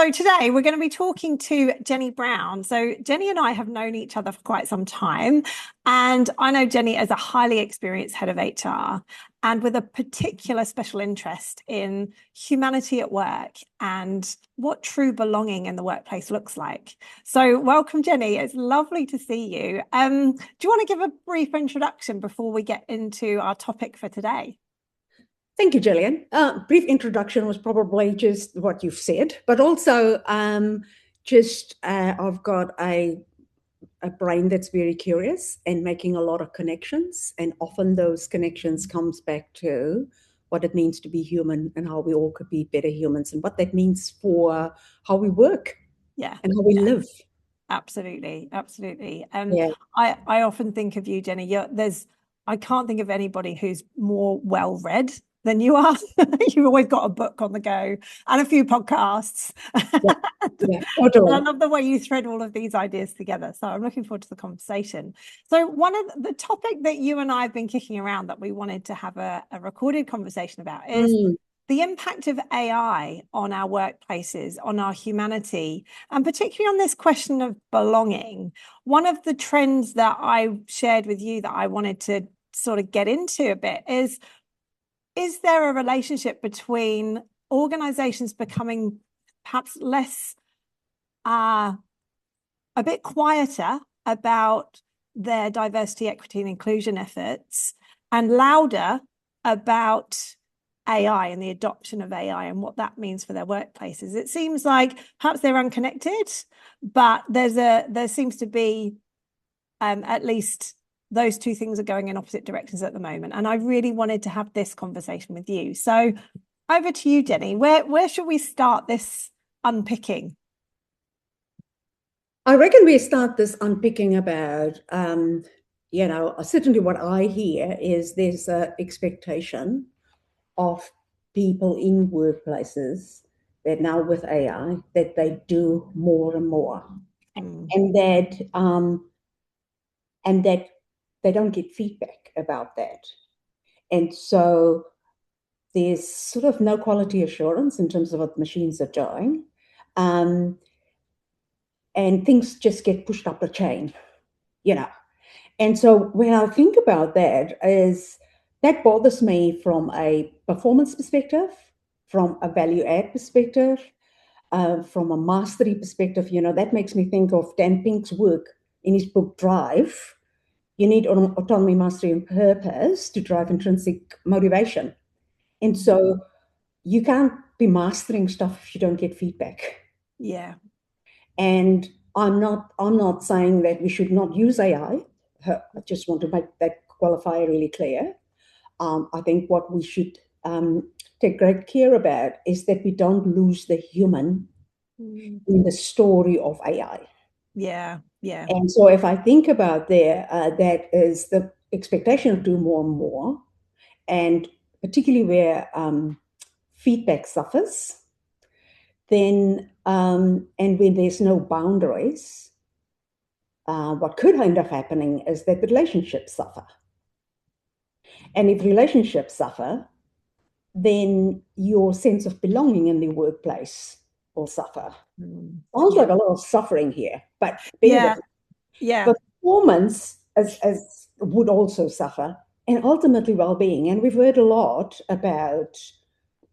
So today we're going to be talking to Jenny Brown. So Jenny and I have known each other for quite some time, and I know Jenny as a highly experienced head of HR and with a particular special interest in humanity at work and what true belonging in the workplace looks like. So welcome, Jenny. It's lovely to see you. Do you want to give a brief introduction before we get into our topic for today? Thank you, Gillian. Brief introduction was probably just what you've said, but also I've got a brain that's very curious and making a lot of connections, and often those connections comes back to what it means to be human and how we all could be better humans and what that means for how we work and how we live. Absolutely. Yeah. I often think of you, Jenny. I can't think of anybody who's more well-read than you are. You've always got a book on the go and a few podcasts. Yeah, totally. I love the way you thread all of these ideas together. So I'm looking forward to the conversation. So one of the topic that you and I have been kicking around that we wanted to have a recorded conversation about is the impact of AI on our workplaces, on our humanity, and particularly on this question of belonging. One of the trends that I shared with you that I wanted to sort of get into a bit is there a relationship between organizations becoming perhaps less, a bit quieter about their diversity, equity, and inclusion efforts and louder about AI and the adoption of AI and what that means for their workplaces? It seems like perhaps they're unconnected, but there seems to be at least those two things are going in opposite directions at the moment. And I really wanted to have this conversation with you. So over to you, Jenny. Where should we start this unpicking? I reckon we start this unpicking about, certainly what I hear is there's an expectation of people in workplaces that now with AI, that they do more and more. And that they don't get feedback about that. And so there's sort of no quality assurance in terms of what machines are doing. And things just get pushed up the chain, And so when I think about that bothers me from a performance perspective, from a value add perspective, from a mastery perspective. That makes me think of Dan Pink's work in his book Drive. You need autonomy, mastery, and purpose to drive intrinsic motivation. And so you can't be mastering stuff if you don't get feedback. Yeah. And I'm not saying that we should not use AI. I just want to make that qualifier really clear. I think what we should take great care about is that we don't lose the human in the story of AI. Yeah. And so if I think about that is the expectation to do more and more, and particularly where feedback suffers, then and when there's no boundaries, what could end up happening is that relationships suffer. And if relationships suffer, then your sense of belonging in the workplace will suffer. Sounds like a lot of suffering here, but performance as would also suffer, and ultimately well-being. And we've heard a lot about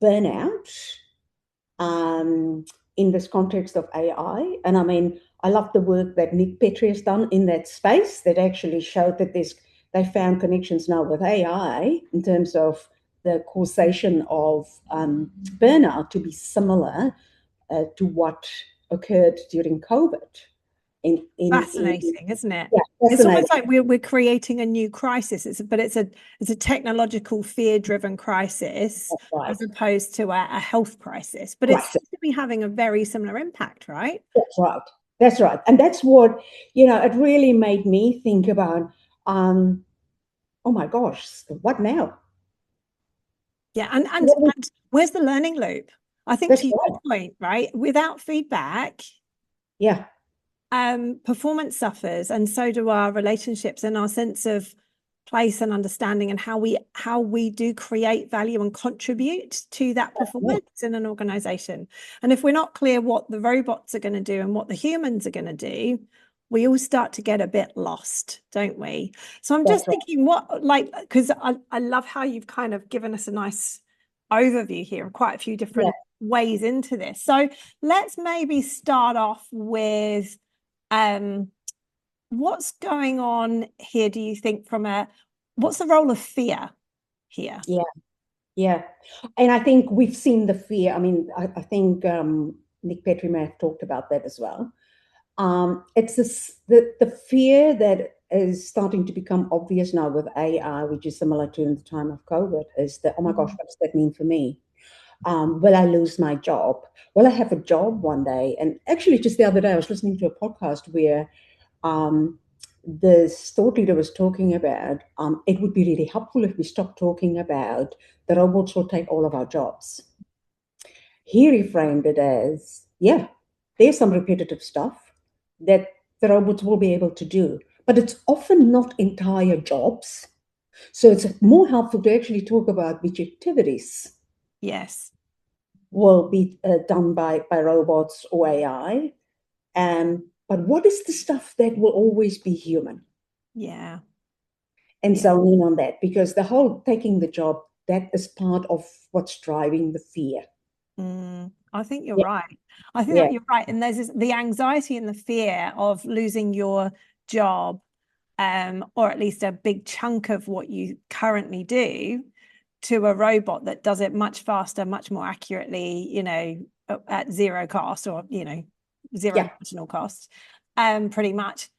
burnout in this context of AI. And I mean, I love the work that Nick Petrie has done in that space that actually showed that they found connections now with AI in terms of the causation of burnout to be similar to what occurred during COVID. Fascinating, isn't it? Yeah, it's almost like we're creating a new crisis. It's a technological fear-driven crisis, right, as opposed to a health crisis. But it seems to be having a very similar impact, right? That's right. And that's what, it really made me think about, oh my gosh, what now? Yeah, and where's the learning loop? I think to your point, right? Without feedback, performance suffers, and so do our relationships and our sense of place and understanding, and how we do create value and contribute to that performance in an organization. And if we're not clear what the robots are going to do and what the humans are going to do, we all start to get a bit lost, don't we? So I'm just thinking, what, like, because I love how you've kind of given us a nice overview here of quite a few different ways into this. So let's maybe start off with what's going on here, do you think, what's the role of fear here? Yeah. And I think we've seen the fear. I mean, I think Nick Petrie may have talked about that as well. It's the fear that is starting to become obvious now with AI, which is similar to in the time of COVID, is that, oh my gosh, what does that mean for me? Will I lose my job? Will I have a job one day? And actually, just the other day, I was listening to a podcast where this thought leader was talking about it would be really helpful if we stopped talking about the robots will take all of our jobs. He reframed it as, yeah, there's some repetitive stuff that the robots will be able to do, but it's often not entire jobs. So it's more helpful to actually talk about which activities will be done by robots or AI. But what is the stuff that will always be human? And zone in on that, because the whole taking the job, that is part of what's driving the fear. I think you're right. I think that you're right. And there's the anxiety and the fear of losing your job, or at least a big chunk of what you currently do, to a robot that does it much faster, much more accurately, you know, at zero cost, or, you know, zero marginal cost, pretty much.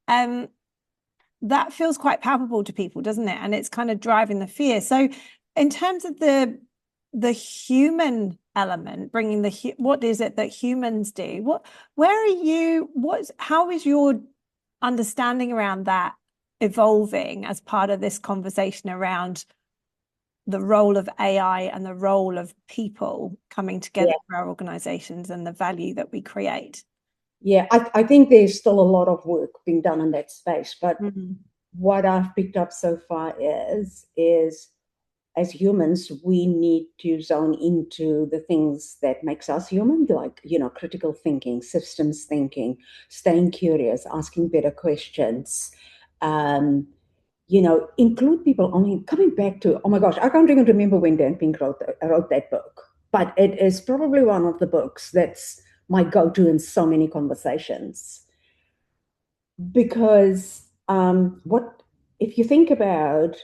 That feels quite palpable to people, doesn't it? And it's kind of driving the fear. So in terms of the human element, bringing what is it that humans do? How is your understanding around that evolving as part of this conversation around the role of AI and the role of people coming together for our organizations and the value that we create? Yeah, I think there's still a lot of work being done in that space. But what I've picked up so far is as humans, we need to zone into the things that makes us human, like, you know, critical thinking, systems thinking, staying curious, asking better questions, you know, include people. I mean, coming back to, oh my gosh, I can't even remember when Dan Pink wrote that book, but it is probably one of the books that's my go-to in so many conversations. Because what if you think about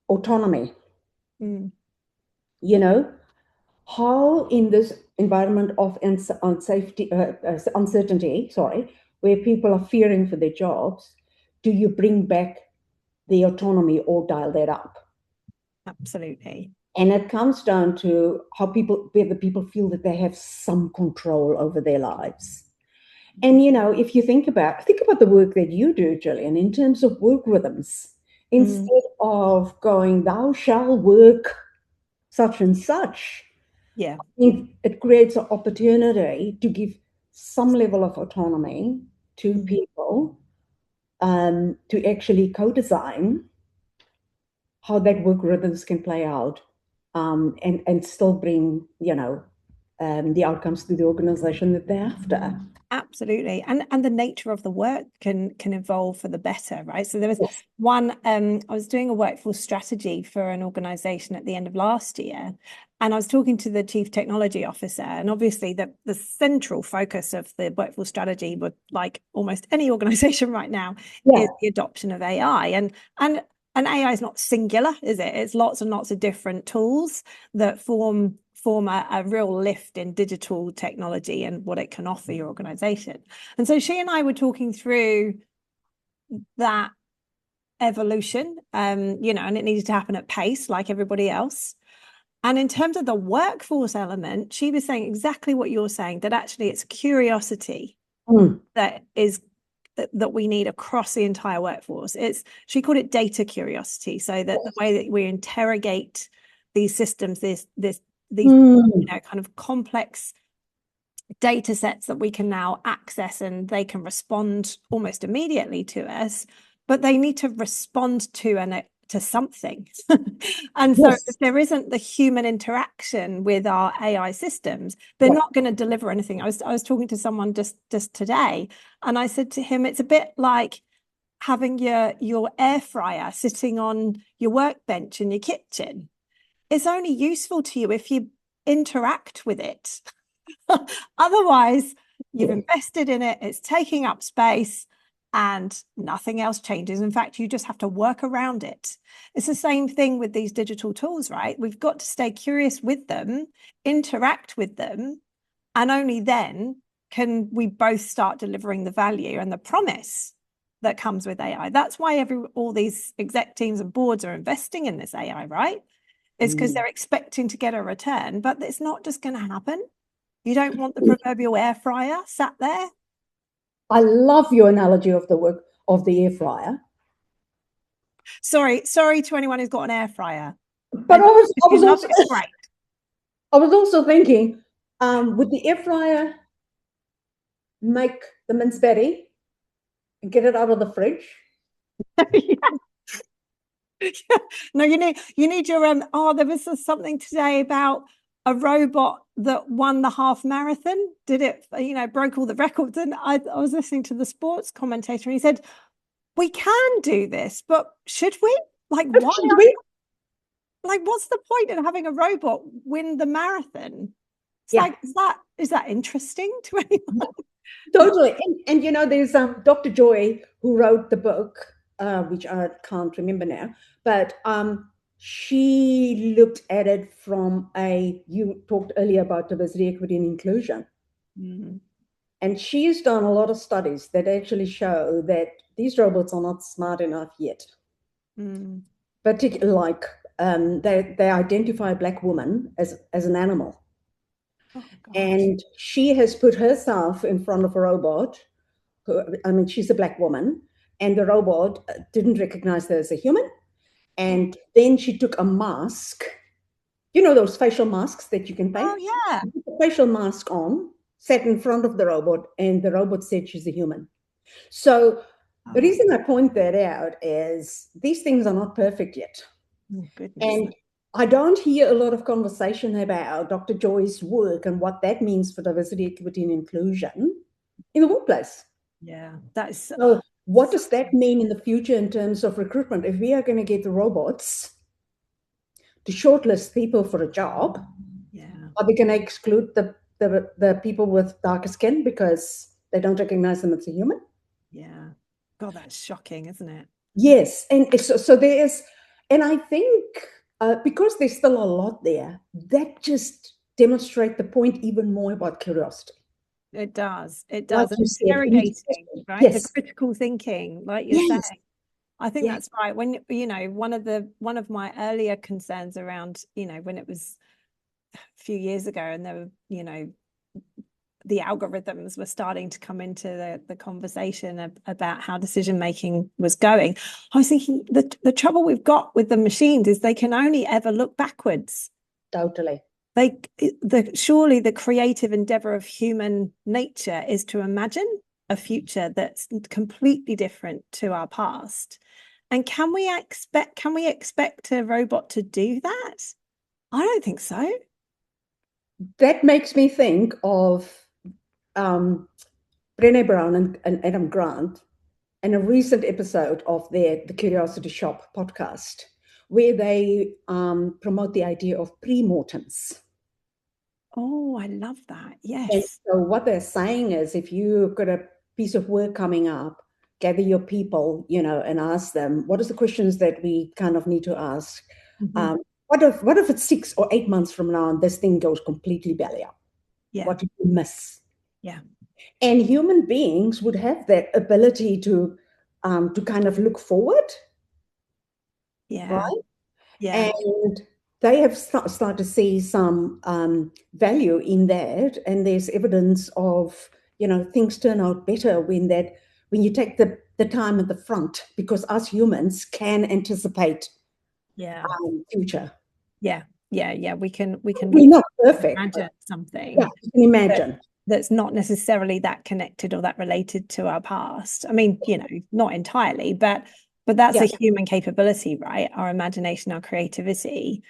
autonomy, you know, how in this environment of uncertainty, where people are fearing for their jobs, do you bring back the autonomy or dial that up? Absolutely. And it comes down to whether people feel that they have some control over their lives. And, you know, if you think about the work that you do, Gillian, in terms of work rhythms, instead of going, thou shall work such and such, I think it creates an opportunity to give some level of autonomy to people to actually co-design how that work rhythms can play out, and still bring, you know, the outcomes to the organization that they're after. Absolutely. And the nature of the work can evolve for the better, right? So there was one, I was doing a workforce strategy for an organization at the end of last year, and I was talking to the chief technology officer, and obviously the central focus of the workforce strategy, with like almost any organization right now, is the adoption of AI. And AI is not singular, is it? It's lots and lots of different tools that form a real lift in digital technology and what it can offer your organization. And so she and I were talking through that evolution, you know, and it needed to happen at pace like everybody else. And in terms of the workforce element, she was saying exactly what you're saying, that actually it's curiosity that we need across the entire workforce. She called it data curiosity. So that the way that we interrogate these systems, these you know, kind of complex data sets that we can now access, and they can respond almost immediately to us. but they need to respond to something. And so if there isn't the human interaction with our AI systems, they're not going to deliver anything. I was talking to someone just today, and I said to him, it's a bit like having your air fryer sitting on your workbench in your kitchen. It's only useful to you if you interact with it. Otherwise, you've invested in it, it's taking up space, and nothing else changes. In fact, you just have to work around it. It's the same thing with these digital tools, right? We've got to stay curious with them, interact with them, and only then can we both start delivering the value and the promise that comes with AI. That's why all these exec teams and boards are investing in this AI, right? It's because they're expecting to get a return, but it's not just going to happen. You don't want the proverbial air fryer sat there. I love your analogy of the work of the air fryer. Sorry to anyone who's got an air fryer. But I was also thinking, would the air fryer make the mince patty and get it out of the fridge? No, you need your there was something today about a robot that won the half marathon. Did it, broke all the records. And I was listening to the sports commentator, and he said, we can do this, but should we? Like, why? Should we? Like, what's the point in having a robot win the marathon? It's like, is that interesting to anyone? Totally. And there's Dr. Joy, who wrote the book, which I can't remember now, but she looked at it from you talked earlier about diversity, equity, and inclusion. And she's done a lot of studies that actually show that these robots are not smart enough yet. Particularly, like, they identify a Black woman as an animal. And she has put herself in front of a robot. She's a Black woman, and the robot didn't recognize her as a human. And then she took a mask, those facial masks that you can pay. Oh, yeah. She put a facial mask on, sat in front of the robot, and the robot said she's a human. So the reason I point that out is these things are not perfect yet. Oh, goodness. And I don't hear a lot of conversation about Dr. Joy's work and what that means for diversity, equity, and inclusion in the workplace. Yeah, that's so. What does that mean in the future in terms of recruitment? If we are going to get the robots to shortlist people for a job, are we going to exclude the people with darker skin because they don't recognize them as a human? Yeah. God, that's shocking, isn't it? Yes. And so there is, and I think because there's still a lot there, that just demonstrates the point even more about curiosity. It does. Like interrogating, right? Yes. The critical thinking, like you're saying. I think that's right. When one of my earlier concerns around, when it was a few years ago, and there were, the algorithms were starting to come into the conversation about how decision making was going. I was thinking the trouble we've got with the machines is they can only ever look backwards. Totally. Surely the creative endeavor of human nature is to imagine a future that's completely different to our past. And can we expect a robot to do that? I don't think so. That makes me think of Brené Brown and Adam Grant in a recent episode of the Curiosity Shop podcast, where they promote the idea of Premortems. Oh, I love that. Yes. And so what they're saying is, if you've got a piece of work coming up, gather your people, and ask them, what are the questions that we kind of need to ask? What if it's 6 or 8 months from now and this thing goes completely belly up? Yeah. What did you miss? Yeah. And human beings would have that ability to kind of look forward. Yeah. Right? Yeah. And they have started to see some value in that, and there's evidence of things turn out better when you take the time at the front, because us humans can anticipate future. Yeah. We can. We're not perfect. Imagine something. Yeah, you can imagine. that's not necessarily that connected or that related to our past. I mean, not entirely, but that's a human capability, right? Our imagination, our creativity,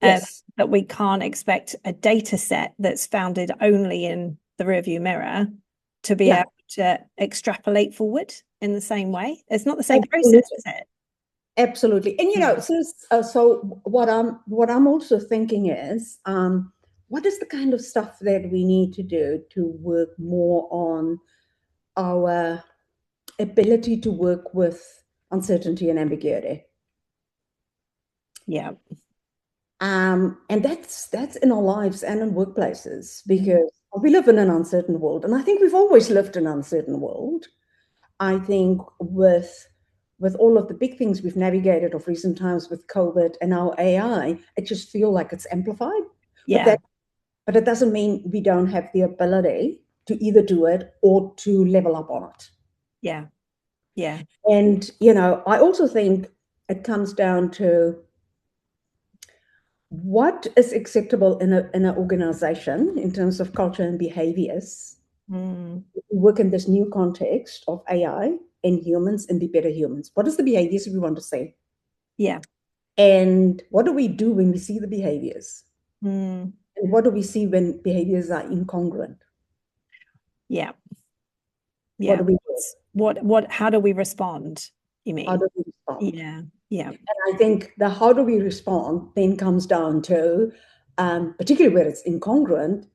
that we can't expect a data set that's founded only in the rearview mirror to be able to extrapolate forward in the same way. It's not the same process, is it? Absolutely. And so what I'm also thinking is, what is the kind of stuff that we need to do to work more on our ability to work with uncertainty and ambiguity? Yeah. And that's in our lives and in workplaces, because we live in an uncertain world, and I think we've always lived in an uncertain world. I think with all of the big things we've navigated of recent times with COVID and now AI, I just feel like it's amplified. Yeah. But it doesn't mean we don't have the ability to either do it or to level up on it. Yeah. Yeah. And, I also think it comes down to what is acceptable in an organization in terms of culture and behaviors. We work in this new context of AI and humans and be better humans. What is the behaviors we want to see? Yeah. And what do we do when we see the behaviors? And what do we see when behaviors are incongruent? Yeah. What do we do? How do we respond? You mean? How do we respond? Yeah. Yeah. And I think the how do we respond then comes down to, particularly where it's incongruent,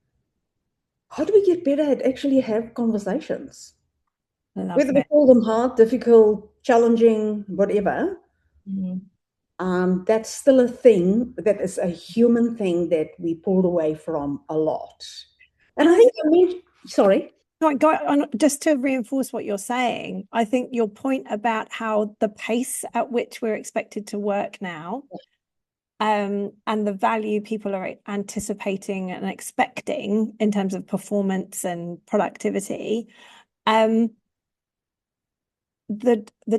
how do we get better at actually have conversations? Whether we call them hard, difficult, challenging, whatever, that's still a thing, that is a human thing that we pulled away from a lot. And I think, sorry. Just to reinforce what you're saying, I think your point about how the pace at which we're expected to work now, and the value people are anticipating and expecting in terms of performance and productivity, the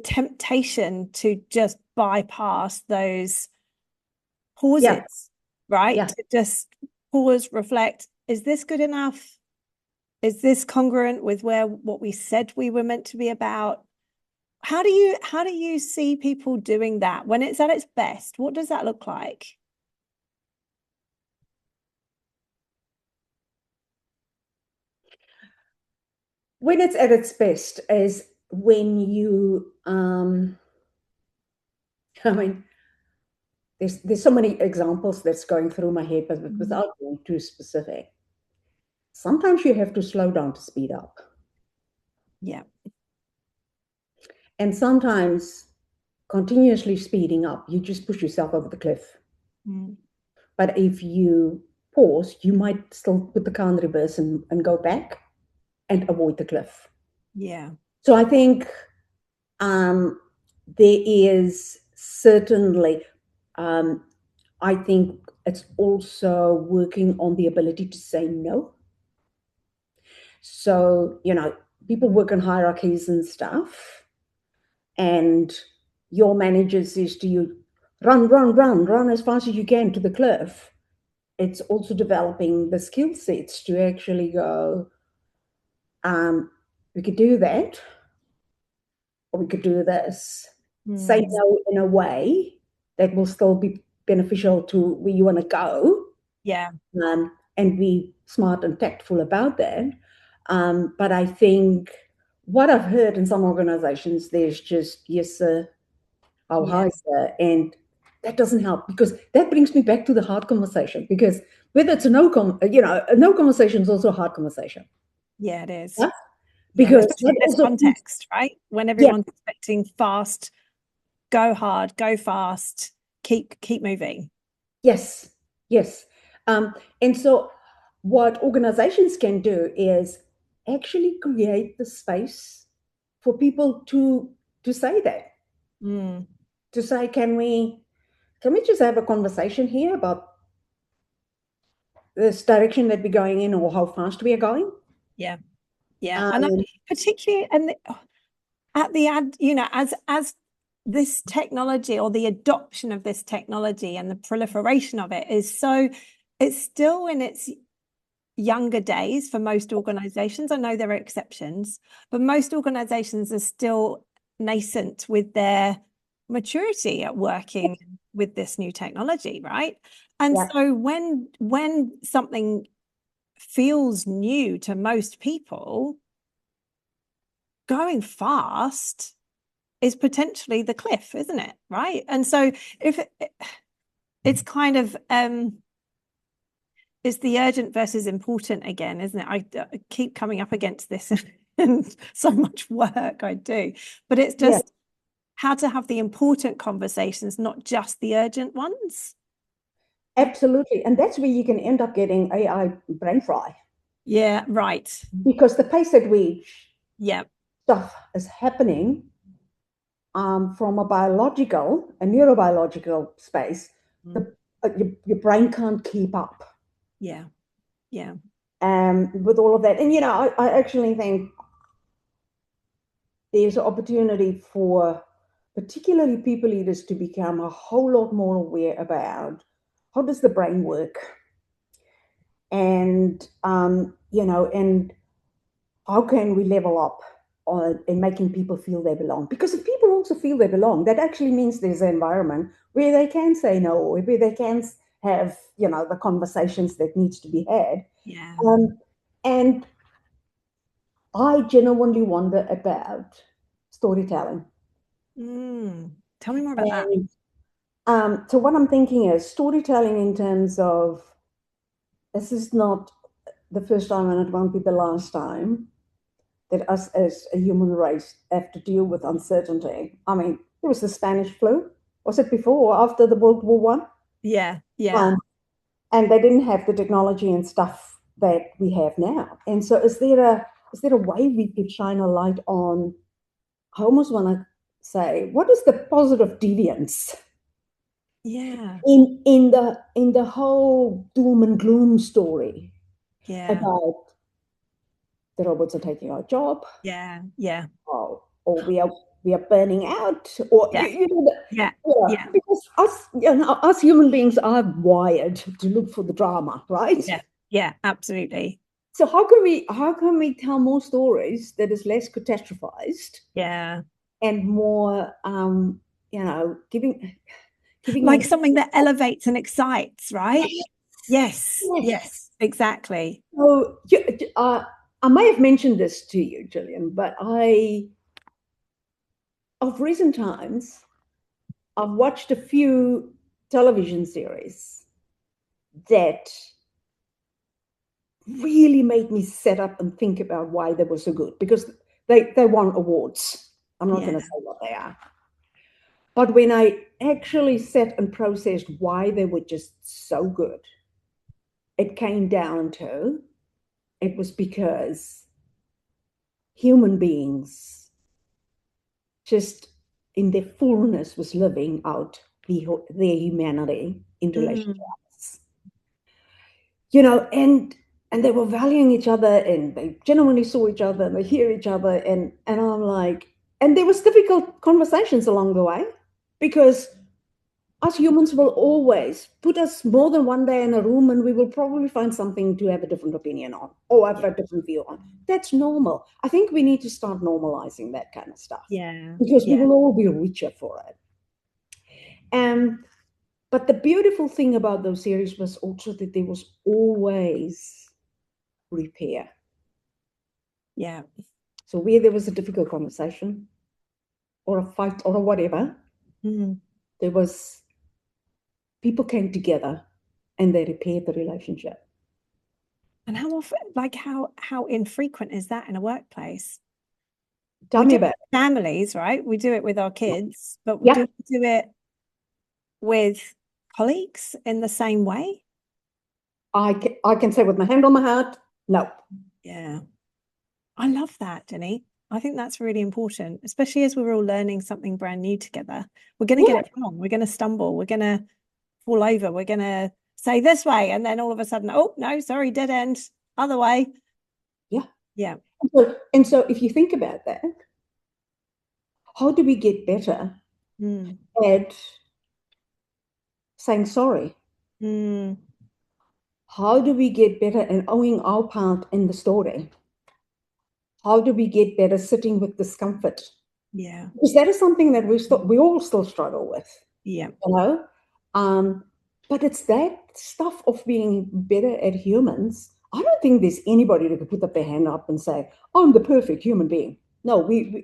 temptation to just bypass those pauses, right? To just pause, reflect. Is this good enough? Is this congruent with what we said we were meant to be about? How do you see people doing that when it's at its best? What does that look like? When it's at its best is when you, I mean, there's so many examples that's going through my head, but without being too specific. Sometimes you have to slow down to speed up. Yeah. And sometimes continuously speeding up, you just push yourself over the cliff. But if you pause, you might still put the car in reverse and go back and avoid the cliff. Yeah. So I think there is certainly, I think it's also working on the ability to say no. So, people work in hierarchies and stuff, and your manager says to you, run as fast as you can to the cliff. It's also developing the skill sets to actually go, we could do that, or we could do this. Say no in a way that will still be beneficial to where you want to go. Yeah. And be smart and tactful about that. But I think what I've heard in some organizations, there's just, yes, sir, oh, hi, sir. And that doesn't help, because that brings me back to the hard conversation, because whether it's a no conversation is also a hard conversation. Yeah, it is. Yeah? Because in this context, right? When everyone's expecting fast, go hard, go fast, keep moving. Yes. And so what organizations can do is actually create the space for people to say that. To say, can we just have a conversation here about this direction that we're going in, or how fast we are going? Yeah. And particularly, and at the end, as this technology, or the adoption of this technology and the proliferation of it is so, it's still in its younger days for most organizations. I know there are exceptions, but most organizations are still nascent with their maturity at working with this new technology, right? And so when something feels new to most people, going fast is potentially the cliff, isn't it? Right. And so if it's kind of it's the urgent versus important again, isn't it? I keep coming up against this and so much work I do, but it's just how to have the important conversations, not just the urgent ones. Absolutely. And that's where you can end up getting AI brain fry. Yeah, right. Because the pace at which yeah stuff is happening from a neurobiological space, your brain can't keep up. Yeah. With all of that. And, I actually think there's an opportunity for particularly people leaders to become a whole lot more aware about how does the brain work, and and how can we level up in making people feel they belong. Because if people also feel they belong, that actually means there's an environment where they can say no, where they can have the conversations that needs to be had. And I genuinely wonder about storytelling. Tell me more about that. So what I'm thinking is storytelling in terms of, this is not the first time and it won't be the last time that us as a human race have to deal with uncertainty. I mean, there was the Spanish flu. Was it before or after the World War One? Yeah. And they didn't have the technology and stuff that we have now. And so is there a way we could shine a light on, I almost want to say, what is the positive deviance in the whole doom and gloom story about the robots are taking our job, or we are burning out, or because us human beings are wired to look for the drama, right? Absolutely. So how can we tell more stories that is less catastrophized, and more giving like something that elevates and excites, right? Yes, exactly. So I may have mentioned this to you, Gillian, but of recent times, I've watched a few television series that really made me sit up and think about why they were so good, because they won awards. I'm not going to say what they are. But when I actually sat and processed why they were just so good, it came down to, it was because human beings just in their fullness was living out their humanity in relation to us. And they were valuing each other, and they genuinely saw each other, and they hear each other, and I'm like, and there was difficult conversations along the way, because us humans will always put us more than one day in a room, and we will probably find something to have a different opinion on, or have a different view on. That's normal. I think we need to start normalizing that kind of stuff. Because we will all be richer for it. But the beautiful thing about those series was also that there was always repair. So where there was a difficult conversation or a fight or whatever, there was, people came together and they repaired the relationship. And how often, like how infrequent is that in a workplace? Tell me about families, right? We do it with our kids, but do we do it with colleagues in the same way? I can say with my hand on my heart, no. I love that, Jenny. I think that's really important, especially as we're all learning something brand new together. We're going to get it wrong. We're going to stumble. We're going to fall over. We're going to say this way. And then all of a sudden, oh, no, sorry, dead end, other way. Yeah. And so if you think about that, how do we get better at saying sorry? How do we get better at owning our part in the story? How do we get better sitting with discomfort? Yeah. Because that is something that we all still struggle with. Yeah. You know? But it's that stuff of being better at humans. I don't think there's anybody that could put up their hand up and say, I'm the perfect human being. No, we're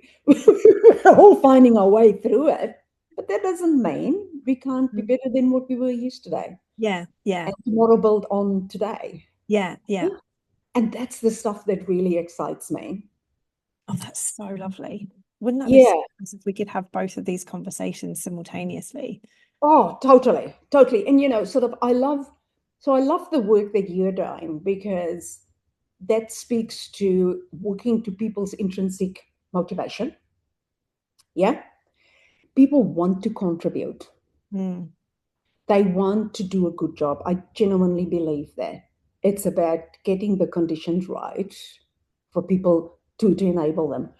all finding our way through it. But that doesn't mean we can't be better than what we were yesterday. Yeah. Yeah. And tomorrow build on today. Yeah. Yeah. And that's the stuff that really excites me. Oh, that's so lovely. Wouldn't that be Yeah. so nice if we could have both of these conversations simultaneously? Oh, totally, totally. And sort of I love the work that you're doing because that speaks to working to people's intrinsic motivation. Yeah. People want to contribute. Mm. They want to do a good job. I genuinely believe that. It's about getting the conditions right for people to enable them.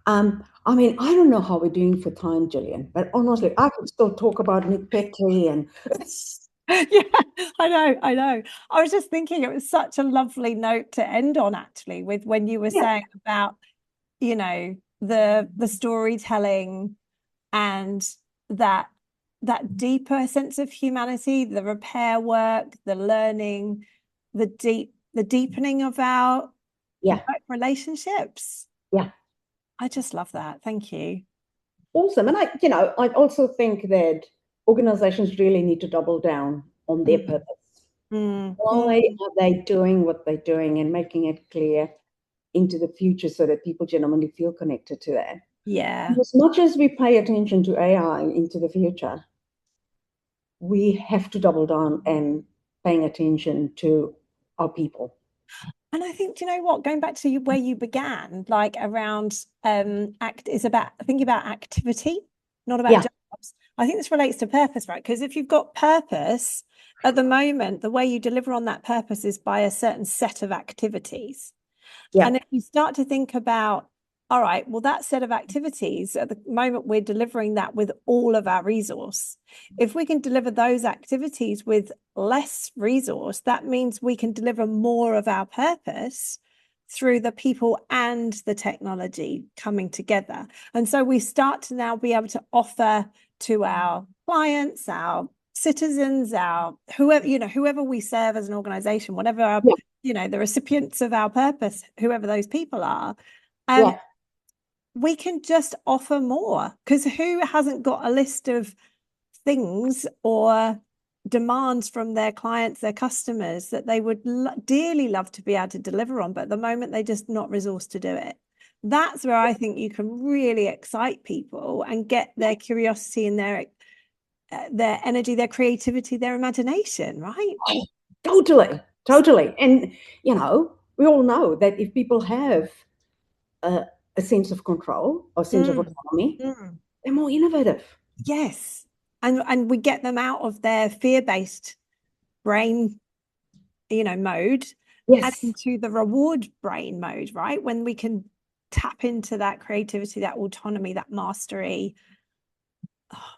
I mean, I don't know how we're doing for time, Gillian, but honestly, I could still talk about Nick Petrie and Yeah, I know. I was just thinking it was such a lovely note to end on, actually, with when you were saying about, the storytelling and that deeper sense of humanity, the repair work, the learning, the deepening of our yeah, relationships. yeah. I just love that. Thank you. Awesome. And I also think that organizations really need to double down on their purpose. Why are they doing what they're doing and making it clear into the future so that people genuinely feel connected to that? Yeah. And as much as we pay attention to AI into the future, we have to double down and paying attention to our people. And I think, do you know what? Going back to where you began, like around is about thinking about activity, not about jobs. I think this relates to purpose, right? Because if you've got purpose, at the moment, the way you deliver on that purpose is by a certain set of activities. Yeah. And if you start to think about, all right, well, that set of activities, at the moment, we're delivering that with all of our resource. If we can deliver those activities with less resource, that means we can deliver more of our purpose through the people and the technology coming together. And so we start to now be able to offer to our clients, our citizens, our whoever we serve as an organization, whatever our the recipients of our purpose, whoever those people are, we can just offer more, because who hasn't got a list of things or demands from their clients, their customers, that they would dearly love to be able to deliver on, but at the moment they're just not resourced to do it. That's where I think you can really excite people and get their curiosity and their energy, their creativity, their imagination, right? Oh, totally. And we all know that if people have a sense of control or sense of autonomy, they're more innovative. Yes. And we get them out of their fear-based brain, mode, and into the reward brain mode, right? When we can tap into that creativity, that autonomy, that mastery. Oh,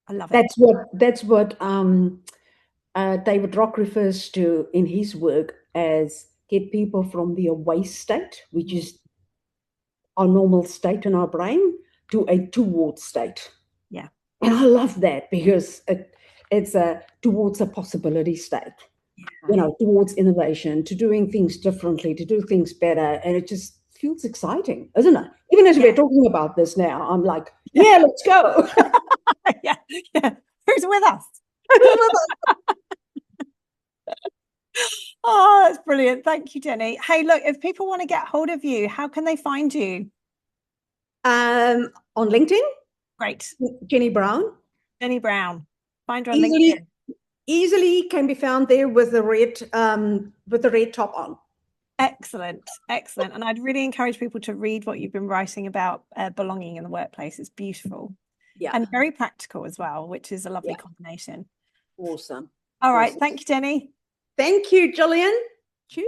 I love it. That's what David Rock refers to in his work as get people from the away state, which is our normal state in our brain, to a towards state. Yeah. And I love that because it's towards a possibility state, towards innovation, to doing things differently, to do things better. And it just feels exciting, isn't it? Even as we're talking about this now, I'm like, yeah, let's go. yeah. Who's with us? Oh, that's brilliant. Thank you, Jenny. Hey, look, if people want to get hold of you, how can they find you? On LinkedIn. Great. Jenny Brown. Jenny Brown. Find her on LinkedIn. Easily can be found there with the red top on. Excellent. And I'd really encourage people to read what you've been writing about belonging in the workplace. It's beautiful. Yeah. And very practical as well, which is a lovely combination. Awesome. All right. Thank you, Jenny. Thank you, Gillian. Cheers.